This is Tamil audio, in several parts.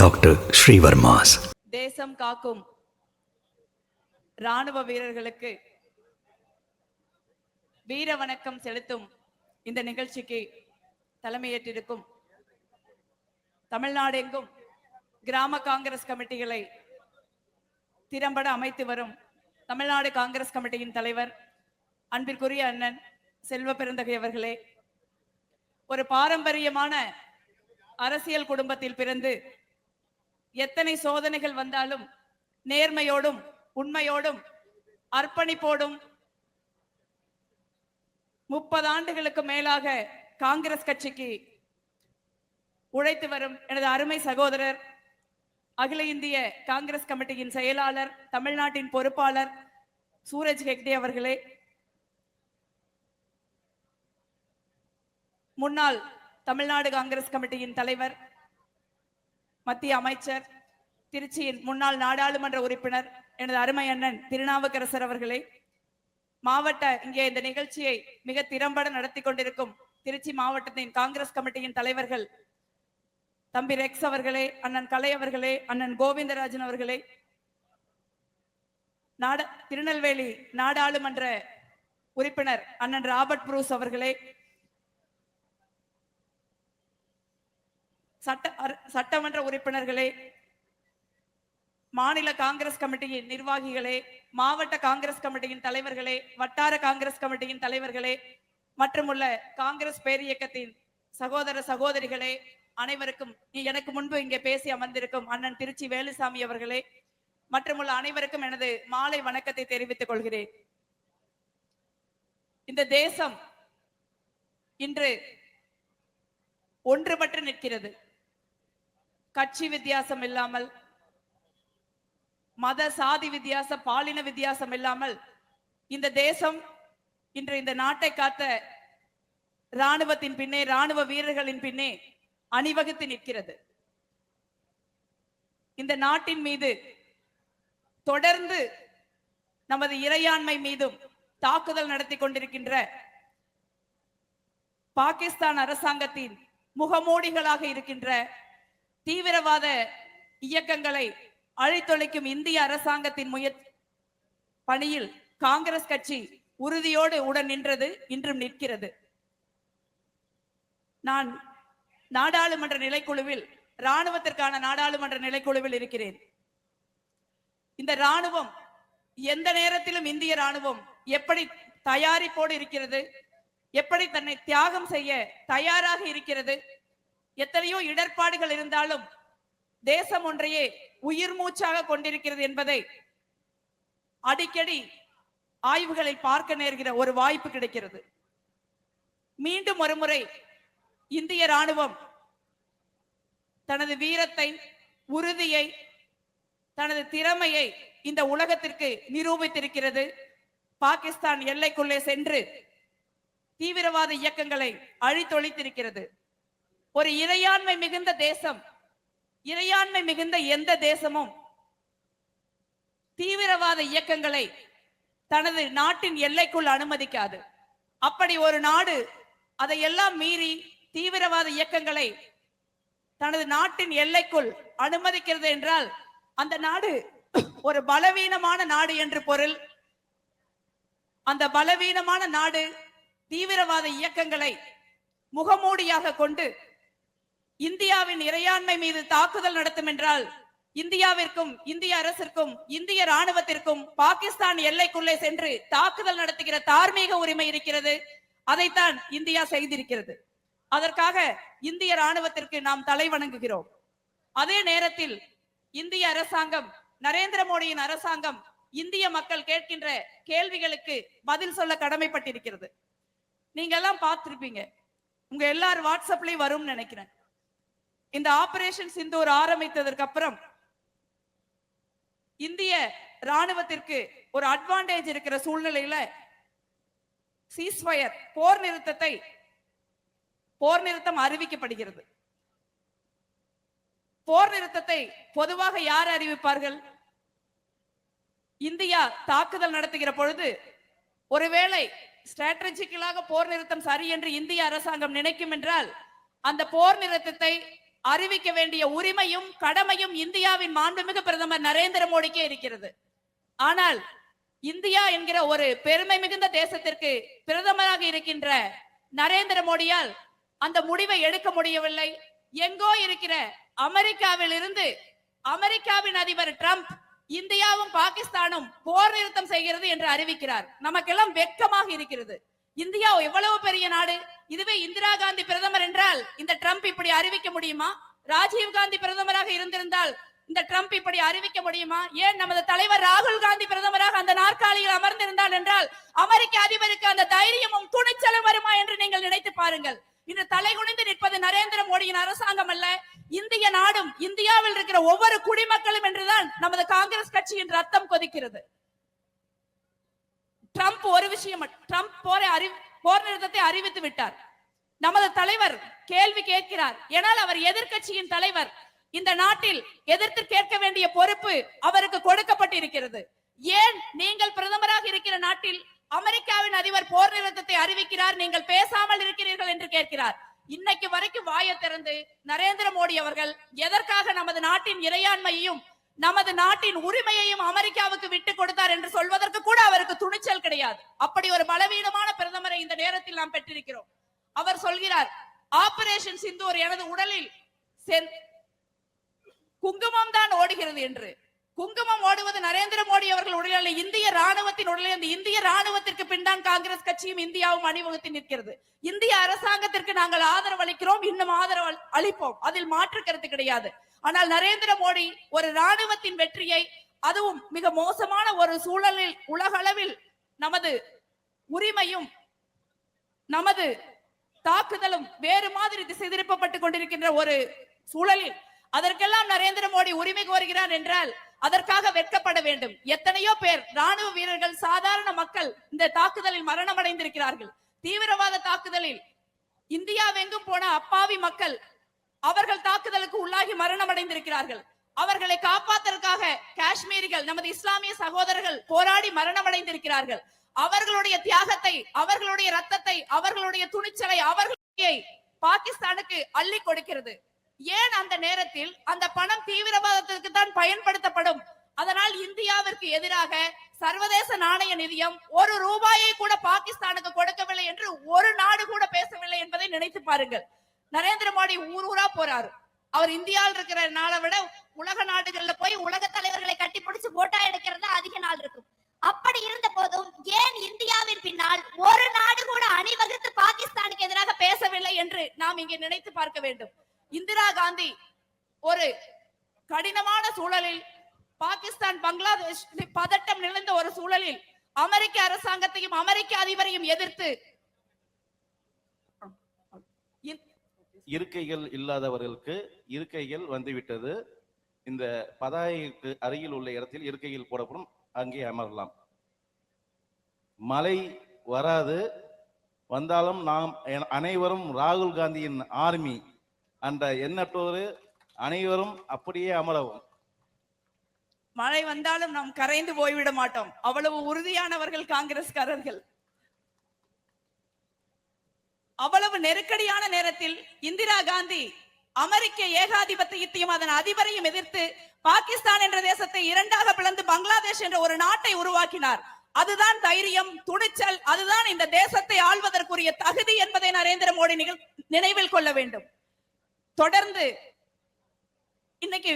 Dr. Srivarmas. தேசம் காக்கும் ராணுவ வீரர்களுக்கு வீர வணக்கம் செலுத்தும் இந்த நிகழ்ச்சிக்கு தலைமையேற்றிருக்கும் தமிழ்நாடு எங்கும் கிராம காங்கிரஸ் கமிட்டிகளை திறம்பட அமைத்து வரும் தமிழ்நாடு காங்கிரஸ் கமிட்டியின் தலைவர் அன்பிற்குரிய அண்ணன் செல்வ பெருந்தகை அவர்களே, ஒரு பாரம்பரியமான அரசியல் குடும்பத்தில் பிறந்து எத்தனை சோதனைகள் வந்தாலும் நேர்மையோடும் உண்மையோடும் அர்ப்பணிப்போடும் 30 ஆண்டுகளுக்கு மேலாக காங்கிரஸ் கட்சிக்கு உழைத்து வரும் எனது அருமை சகோதரர், அகில இந்திய காங்கிரஸ் கமிட்டியின் செயலாளர், தமிழ்நாட்டின் பொறுப்பாளர் சூரஜ் ஹெக்டே அவர்களே, முன்னாள் தமிழ்நாடு காங்கிரஸ் கமிட்டியின் தலைவர், மத்திய அமைச்சர், திருச்சியின் முன்னாள் நாடாளுமன்ற உறுப்பினர் எனது அருமை அண்ணன் திருநாவுக்கரசர் அவர்களே, இங்கே இந்த நிகழ்ச்சியை மிக திறம்பட நடத்தி கொண்டிருக்கும் திருச்சி மாவட்டத்தின் காங்கிரஸ் கமிட்டியின் தலைவர்கள் தம்பி ரெக்ஸ் அவர்களே, அண்ணன் கலை அவர்களே, அண்ணன் கோவிந்தராஜன் அவர்களே, திருநெல்வேலி நாடாளுமன்ற உறுப்பினர் அண்ணன் ராபர்ட் புரூஸ் அவர்களே, சட்டமன்ற உறுப்பினர்களே, மாநில காங்கிரஸ் கமிட்டியின் நிர்வாகிகளே, மாவட்ட காங்கிரஸ் கமிட்டியின் தலைவர்களே, வட்டார காங்கிரஸ் கமிட்டியின் தலைவர்களே, மற்றும் உள்ள காங்கிரஸ் பேரியக்கத்தின் சகோதர சகோதரிகளே, அனைவருக்கும் எனக்கு முன்பு இங்கே பேசி அமர்ந்திருக்கும் அண்ணன் திருச்சி வேலுசாமி அவர்களே, மற்றும் உள்ள அனைவருக்கும் எனது மாலை வணக்கத்தை தெரிவித்துக் கொள்கிறேன். இந்த தேசம் இன்று ஒன்றுபட்டு நிற்கிறது. கட்சி வித்தியாசம் இல்லாமல், மத சாதி வித்தியாசம், பாலின வித்தியாசம் இல்லாமல் இந்த தேசம் இன்று இந்த நாட்டை காத்த ராணுவத்தின் பின்னே, ராணுவ வீரர்களின் பின்னே அணிவகுத்து நிற்கிறது. இந்த நாட்டின் மீது தொடர்ந்து நமது இறையாண்மை மீதும் தாக்குதல் நடத்தி கொண்டிருக்கின்ற பாகிஸ்தான் அரசாங்கத்தின் முகமூடிகளாக இருக்கின்ற தீவிரவாத இயக்கங்களை அழித்தொழிக்கும் இந்திய அரசாங்கத்தின் பணியில் காங்கிரஸ் கட்சி உறுதியோடு உடன் நின்றது, இன்றும் நிற்கிறது. நான் நாடாளுமன்ற நிலைக்குழுவில், ராணுவத்திற்கான நாடாளுமன்ற நிலைக்குழுவில் இருக்கிறேன். இந்த ராணுவம் எந்த நேரத்திலும், இந்திய ராணுவம் எப்படி தயாரிப்போடு இருக்கிறது, எப்படி தன்னை தியாகம் செய்ய தயாராக இருக்கிறது, எத்தனையோ இடர்பாடுகள் இருந்தாலும் தேசம் ஒன்றையே உயிர் மூச்சாக கொண்டிருக்கிறது என்பதை அடிக்கடி ஆய்வுகளில் பார்க்க நேர்கிற ஒரு வாய்ப்பு கிடைக்கிறது. மீண்டும் ஒருமுறை இந்திய ராணுவம் தனது வீரத்தை, உறுதியை, தனது திறமையை இந்த உலகத்திற்கு நிரூபித்திருக்கிறது. பாகிஸ்தான் எல்லைக்குள்ளே சென்று தீவிரவாத இயக்கங்களை அழித்தொழித்திருக்கிறது. ஒரு இறையாண்மை மிகுந்த தேசம், இறையாண்மை மிகுந்த எந்த தேசமும் தீவிரவாத இயக்கங்களை தனது நாட்டின் எல்லைக்குள் அனுமதிக்காது. அப்படி ஒரு நாடு அதையெல்லாம் மீறி தீவிரவாத இயக்கங்களை தனது நாட்டின் எல்லைக்குள் அனுமதிக்கிறது என்றால் அந்த நாடு ஒரு பலவீனமான நாடு என்று பொருள். அந்த பலவீனமான நாடு தீவிரவாத இயக்கங்களை முகமூடியாக கொண்டு இந்தியாவின் இறையாண்மை மீது தாக்குதல் நடத்தும் என்றால் இந்தியாவிற்கும், இந்திய அரசிற்கும், இந்திய ராணுவத்திற்கும் பாகிஸ்தான் எல்லைக்குள்ளே சென்று தாக்குதல் நடத்துகிற தார்மீக உரிமை இருக்கிறது. அதைத்தான் இந்தியா செய்திருக்கிறது. அதற்காக இந்திய ராணுவத்திற்கு நாம் தலை வணங்குகிறோம். அதே நேரத்தில் இந்திய அரசாங்கம், நரேந்திர மோடியின் அரசாங்கம் இந்திய மக்கள் கேட்கின்ற கேள்விகளுக்கு பதில் சொல்ல கடமைப்பட்டிருக்கிறது. நீங்க எல்லாம் பார்த்திருப்பீங்க, உங்க எல்லாரும் வாட்ஸ்அப்லயும் வரும்னு நினைக்கிறேன். இந்த ஆபரேஷன் சிந்தூர் ஆரம்பித்ததற்கு அப்புறம் இந்திய ராணுவத்திற்கு ஒரு அட்வான்டேஜ் இருக்கிற சூழ்நிலையில சீஸ்ஃபயர், போர் நிறுத்தம் அறிவிக்கப்படுகிறது. போர் நிறுத்தத்தை பொதுவாக யார் அறிவிப்பார்கள்? இந்தியா தாக்குதல் நடத்துகிற பொழுது ஒருவேளை ஸ்ட்ராட்டஜிக்கலாக போர் நிறுத்தம் சரி என்று இந்திய அரசாங்கம் நினைக்கும் என்றால் அந்த போர் நிறுத்தத்தை அறிவிக்க வேண்டிய உரிமையும் கடமையும் இந்தியாவின் மாண்புமிகு பிரதமர் நரேந்திர மோடிக்கே இருக்கிறது. ஆனால் இந்தியா என்கிற ஒரு பெருமை மிகுந்த தேசத்திற்கு பிரதமராக இருக்கின்ற நரேந்திர மோடியால் அந்த முடிவை எடுக்க முடியவில்லை. எங்கோ இருக்கிற அமெரிக்காவில் இருந்து அமெரிக்காவின் அதிபர் டிரம்ப் இந்தியாவும் பாகிஸ்தானும் போர் நிறுத்தம் செய்கிறது என்று அறிவிக்கிறார். நமக்கெல்லாம் வெட்கமாக இருக்கிறது. இந்தியா எவ்வளவு பெரிய நாடு. இதுவே இந்திரா காந்தி பிரதமர் என்றால் இந்த ட்ரம்ப் இப்படி அறிவிக்க முடியுமா? ராஜீவ் காந்தி பிரதமராக இருந்திருந்தால் இந்த ட்ரம்ப் இப்படி அறிவிக்க முடியுமா? ஏன் நமது தலைவர் ராகுல் காந்தி பிரதமராக அந்த நாற்காலியில் அமர்ந்திருந்தால் என்றால் அமெரிக்க அதிபருக்கு அந்த தைரியமும் துணிச்சலும் வருமா என்று நீங்கள் நினைத்து பாருங்கள். இன்று தலைகுனிந்து நிற்பது நரேந்திர மோடியின் அரசாங்கம் அல்ல, இந்திய நாடும் இந்தியாவில் இருக்கிற ஒவ்வொரு குடிமக்களும் என்றுதான் நமது காங்கிரஸ் கட்சியின் ரத்தம் கொதிக்கிறது. ட்ரம்ப் ஒரு விஷயம், ட்ரம்ப் போர் நிறுத்தத்தை அறிவித்து விட்டார். நமது தலைவர் கேள்வி கேட்கிறார். ஏனால் அவர் எதிர்கட்சியின் தலைவர். இந்த நாட்டில் எதிர்த்து கேட்க வேண்டிய பொறுப்பு அவருக்கு கொடுக்கப்பட்டிருக்கிறது. ஏன் நீங்கள் பிரதமராக இருக்கிற நாட்டில் அமெரிக்காவின் அதிபர் போர் நிறுத்தத்தை அறிவிக்கிறார், நீங்கள் பேசாமல் இருக்கிறீர்கள் என்று கேட்கிறார். இன்னைக்கு வரைக்கும் வாயை திறந்து நரேந்திர மோடி அவர்கள் எதற்காக நமது நாட்டின் இறையாண்மையையும் நமது நாட்டின் உரிமையையும் அமெரிக்காவுக்கு விட்டு கொடுத்தார் என்று சொல்வதற்கு கூட அவருக்கு துணிச்சல் கிடையாது. அப்படி ஒரு பலவீனமான பிரதமரை இந்த நேரத்தில் நாம் பெற்றிருக்கிறோம். அவர் சொல்கிறார், ஆபரேஷன் சிந்தூர் எனது உடலில் குங்குமம் தான் ஓடுகிறது என்று. குங்குமம் ஓடுவது நரேந்திர மோடி அவர்கள் உடலில், இந்திய ராணுவத்தின் உடலில். அந்த இந்திய ராணுவத்திற்கு பின்தான் காங்கிரஸ் கட்சியும் இந்தியாவும் அணிவகுத்து நிற்கிறது. இந்திய அரசாங்கத்திற்கு நாங்கள் ஆதரவு அளிக்கிறோம், இன்னும் ஆதரவு அளிப்போம், அதில் மாற்று கருத்து கிடையாது. ஆனால் நரேந்திர மோடி ஒரு ராணுவத்தின் வெற்றியை, அதுவும் மிக மோசமான ஒரு சூழலில் உலக அளவில் நமது உரிமையும் நமது தாக்குதலும் வேறு மாதிரி திசை திருப்பப்பட்டுக் கொண்டிருக்கின்ற ஒரு சூழலில் அதற்கெல்லாம் நரேந்திர மோடி உரிமை கோருகிறார் என்றால் அதற்காக வெட்கப்பட வேண்டும். எத்தனையோ பேர் ராணுவ வீரர்கள், சாதாரண மக்கள் இந்த தாக்குதலில் மரணம் அடைந்திருக்கிறார்கள். தீவிரவாத தாக்குதலில் இந்தியாவெங்கும் போன அப்பாவி மக்கள் அவர்கள் தாக்குதலுக்கு உள்ளாகி மரணம் அடைந்திருக்கிறார்கள். அவர்களை காப்பாற்றுவதற்காக காஷ்மீரிகள், நமது இஸ்லாமிய சகோதரர்கள் போராடி மரணம் அடைந்திருக்கிறார்கள். அவர்களுடைய தியாகத்தை, அவர்களுடைய ரத்தத்தை, அவர்களுடைய துணிச்சலை, அவர்களுடைய பாகிஸ்தானுக்கு அள்ளி கொடுக்கிறது. ஏன் அந்த நேரத்தில் அந்த பணம் தீவிரவாதத்திற்கு தான் பயன்படுத்தப்படும்? அதனால் இந்தியாவிற்கு எதிராக சர்வதேச நாணய நிதியம் ஒரு ரூபாயை கூட பாகிஸ்தானுக்கு கொடுக்கவில்லை என்று ஒரு நாடு கூட பேசவில்லை என்பதை நினைத்து பாருங்கள். நரேந்திர மோடி ஊர் ஊரா போறாரு. அவர் இந்தியாவில் இருக்கிற நாளை விட உலக நாடுகள்ல போய் உலக தலைவர்களை கட்டி பிடிச்சு போட்டா எடுக்கிறது அதிக நாள் இருக்கும். அப்படி இருந்த போதும் ஏன் இந்தியாவின் பின்னால் ஒரு நாடு கூட அணிவகுத்து பாகிஸ்தானுக்கு எதிராக பேசவில்லை என்று நாம் இங்கே நினைத்து பார்க்க வேண்டும். இந்திரா காந்தி ஒரு கடினமான சூழலில், பாகிஸ்தான் பங்களாதேஷ் பதட்டம் நிறைந்த ஒரு சூழலில் அமெரிக்க அரசாங்கத்தையும் அமெரிக்க அதிபரையும் எதிர்த்து, இருக்கைகள் இல்லாதவர்களுக்கு இருக்கைகள் வந்துவிட்டது. இந்த பதாகைக்கு அருகில் உள்ள இடத்தில் இருக்கைகள் போடப்படும், அங்கே அமரலாம். மழை வராது, வந்தாலும் நாம் அனைவரும் ராகுல் காந்தியின் ஆர்மி அந்த எண்ணற்றோரு அனைவரும் அப்படியே அமரவும். மழை வந்தாலும் நாம் கரைந்து போய்விட மாட்டோம். அவ்வளவு உறுதியானவர்கள் காங்கிரஸ்காரர்கள். அவ்வளவு நெருக்கடியான நேரத்தில் இந்திரா காந்தி அமெரிக்க ஏகாதிபத்தியத்தையும் அதன் அதிபரையும் எதிர்த்து பாகிஸ்தான் என்ற தேசத்தை இரண்டாக பிளந்து பங்களாதேஷ் என்ற ஒரு நாட்டை உருவாக்கினார். அதுதான் தைரியம், துணிச்சல், அதுதான் இந்த தேசத்தை ஆள்வதற்குரிய தகுதி என்பதை நரேந்திர மோடி நினைவில் கொள்ள வேண்டும். தொடர்ந்து இன்னைக்கு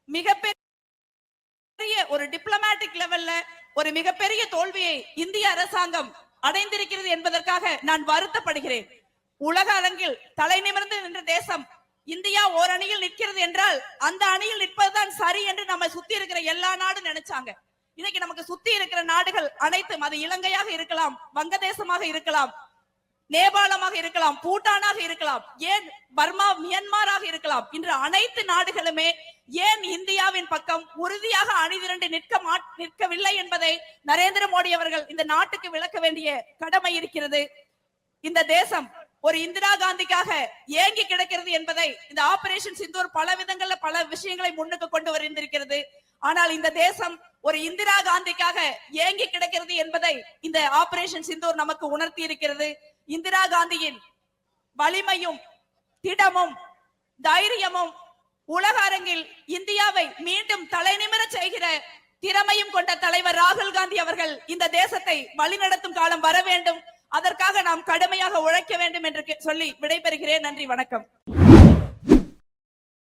மிகப்பெரிய ஒரு டிப்ளமேட்டிக் லெவல்ல ஒரு மிகப்பெரிய தோல்வியை இந்திய அரசாங்கம் அடைந்திருக்கிறது என்பதற்காக நான் வருத்தப்படுகிறேன். உலக அரங்கில் தலை நிமிர்ந்து நின்ற தேசம் இந்தியா ஓர் அணியில் நிற்கிறது என்றால் அந்த அணியில் நிற்பதுதான் சரி என்று நம்ம சுத்தி இருக்கிற எல்லா நாடும் நினைச்சாங்க. இன்னைக்கு நமக்கு சுத்தி இருக்கிற நாடுகள் அனைத்தும், அது இலங்கையாக இருக்கலாம், வங்கதேசமாக இருக்கலாம், நேபாளமாக இருக்கலாம், பூட்டானாக இருக்கலாம், ஏன் பர்மா மியான்மராக இருக்கலாம், இன்று அனைத்து நாடுகளுமே ஏன் இந்தியாவின் பக்கம் உறுதியாக அணிதிரண்டு நிற்கவில்லை என்பதை நரேந்திர மோடி அவர்கள் இந்த நாட்டுக்கு விளக்க வேண்டிய கடமை இருக்கிறது. இந்த தேசம் ஒரு இந்திரா காந்திக்காக ஏங்கி கிடக்கிறது என்பதை இந்த ஆபரேஷன் சிந்தூர் பல விதங்கள்ல பல விஷயங்களை முன்னுக்கு கொண்டு வந்திருக்கிறது. ஆனால் இந்த தேசம் ஒரு இந்திரா காந்திக்காக ஏங்கி கிடக்கிறது என்பதை இந்த ஆபரேஷன் சிந்தூர் நமக்கு உணர்த்தி இருக்கிறது. இந்திரா காந்தியின் வலிமையும் திடமும் தைரியமும் உலக அரங்கில் இந்தியாவை மீண்டும் தலைநிமிர செய்கிற திறமையும் கொண்ட தலைவர் ராகுல் காந்தி அவர்கள் இந்த தேசத்தை வழிநடத்தும் காலம் வர வேண்டும். அதற்காக நாம் கடுமையாக உழைக்க வேண்டும் என்று சொல்லி விடைபெறுகிறேன். நன்றி, வணக்கம்.